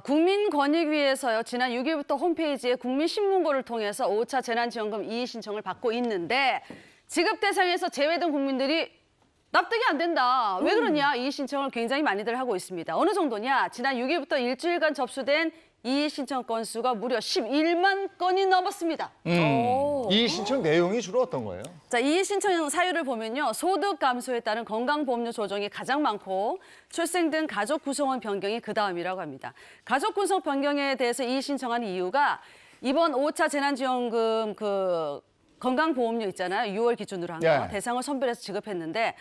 국민권익위에서요, 지난 6일부터 홈페이지에 국민신문고를 통해서 5차 재난지원금 이의 신청을 받고 있는데 지급 대상에서 제외된 국민들이 납득이 안 된다. 왜 그러냐? 이의 신청을 굉장히 많이들 하고 있습니다. 어느 정도냐? 지난 6일부터 일주일간 접수된 이의 신청 건수가 무려 11만 건이 넘었습니다. 이 신청 내용이 주로 어떤 거예요? 자, 이의 신청 사유를 보면요. 소득 감소에 따른 건강보험료 조정이 가장 많고 출생 등 가족 구성원 변경이 그다음이라고 합니다. 가족 구성 변경에 대해서 이의 신청하는 이유가 이번 5차 재난지원금 건강보험료 있잖아요. 6월 기준으로 한 거. 예. 대상을 선별해서 지급했는데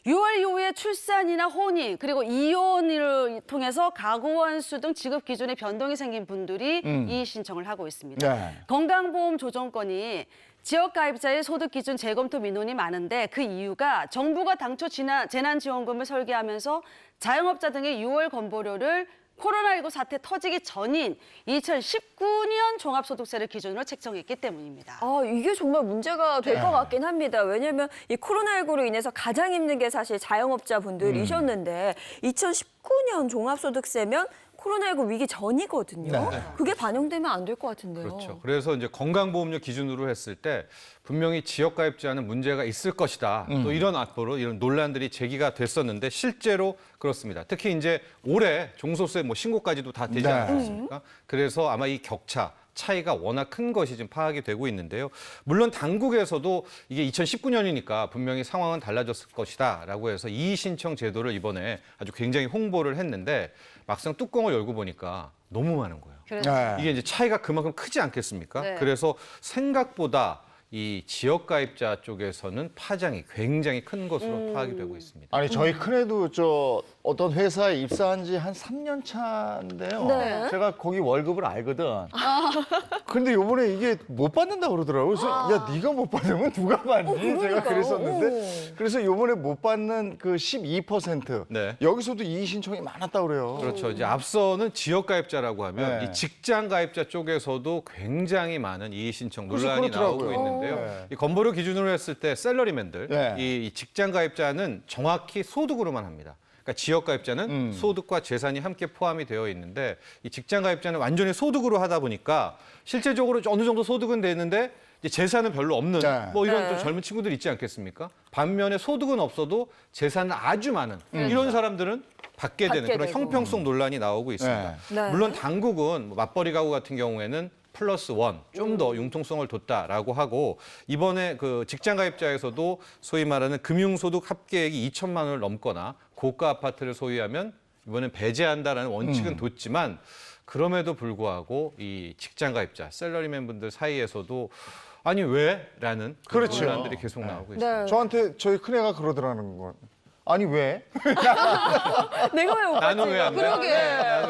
6월 이후에 출산이나 혼인 그리고 이혼을 통해서 가구원 수 등 지급 기준에 변동이 생긴 분들이 이의 신청을 하고 있습니다. 네. 건강보험 조정건이 지역가입자의 소득 기준 재검토 민원이 많은데 그 이유가 정부가 당초 재난지원금을 설계하면서 자영업자 등의 6월 건보료를 코로나19 사태 터지기 전인 2019년 종합소득세를 기준으로 책정했기 때문입니다. 이게 정말 문제가 될 것 같긴 합니다. 왜냐하면 이 코로나19로 인해서 가장 힘든 게 사실 자영업자분들이셨는데 2019년 종합소득세면 코로나19 위기 전이거든요. 네. 그게 반영되면 안 될 것 같은데요. 그렇죠. 그래서 이제 건강보험료 기준으로 했을 때 분명히 지역가입자는 문제가 있을 것이다. 또 이런 앞으로 이런 논란들이 제기가 됐었는데 실제로 그렇습니다. 특히 이제 올해 종소세 신고까지도 다 되지 네. 않았습니까? 그래서 아마 이 격차 차이가 워낙 큰 것이 지금 파악이 되고 있는데요. 물론 당국에서도 이게 2019년이니까 분명히 상황은 달라졌을 것이다라고 해서 이의 신청 제도를 이번에 아주 굉장히 홍보를 했는데 막상 뚜껑을 열고 보니까 너무 많은 거예요. 네. 이게 이제 차이가 그만큼 크지 않겠습니까? 네. 그래서 생각보다 이 지역가입자 쪽에서는 파장이 굉장히 큰 것으로 파악이 되고 있습니다. 아니 저희 큰애도 저 어떤 회사에 입사한 지 한 3년 차인데요. 네. 제가 거기 월급을 알거든. 근데 요번에 이게 못 받는다고 그러더라고요. 그래서 야 네가 못 받으면 누가 받니? 제가 그러니까요. 그랬었는데 그래서 요번에 못 받는 그 12% 네. 여기서도 이의 신청이 많았다고 그래요. 그렇죠. 이제 앞서는 지역가입자라고 하면 네. 이 직장가입자 쪽에서도 굉장히 많은 이의 신청 그래서 논란이 나오고 그렇더라고요. 있는데요. 네. 이 건보료 기준으로 했을 때 셀러리맨들, 네. 이 직장가입자는 정확히 소득으로만 합니다. 그러니까 지역가입자는 소득과 재산이 함께 포함이 되어 있는데 이 직장가입자는 완전히 소득으로 하다 보니까 실제적으로 어느 정도 소득은 되는데 이제 재산은 별로 없는 네. 이런 네. 또 젊은 친구들 있지 않겠습니까? 반면에 소득은 없어도 재산은 아주 많은 이런 사람들은 받게 되는 받게 그런 되고. 형평성 논란이 나오고 있습니다. 네. 네. 물론 당국은 맞벌이 가구 같은 경우에는 플러스 원, 좀 더 융통성을 뒀다라고 하고 이번에 그 직장가입자에서도 소위 말하는 금융소득 합계액이 2천만 원을 넘거나 고가 아파트를 소유하면 이번엔 배제한다라는 원칙은 뒀지만 그럼에도 불구하고 이 직장가입자, 셀러리맨 분들 사이에서도 아니 왜? 라는 그런 그렇죠. 논란들이 계속 나오고 있습니다. 네. 저한테 저희 큰애가 그러더라는 거. 아니 왜? 내가 왜 못 받지? 나는 왜 안 돼? 그러게. 나는 왜안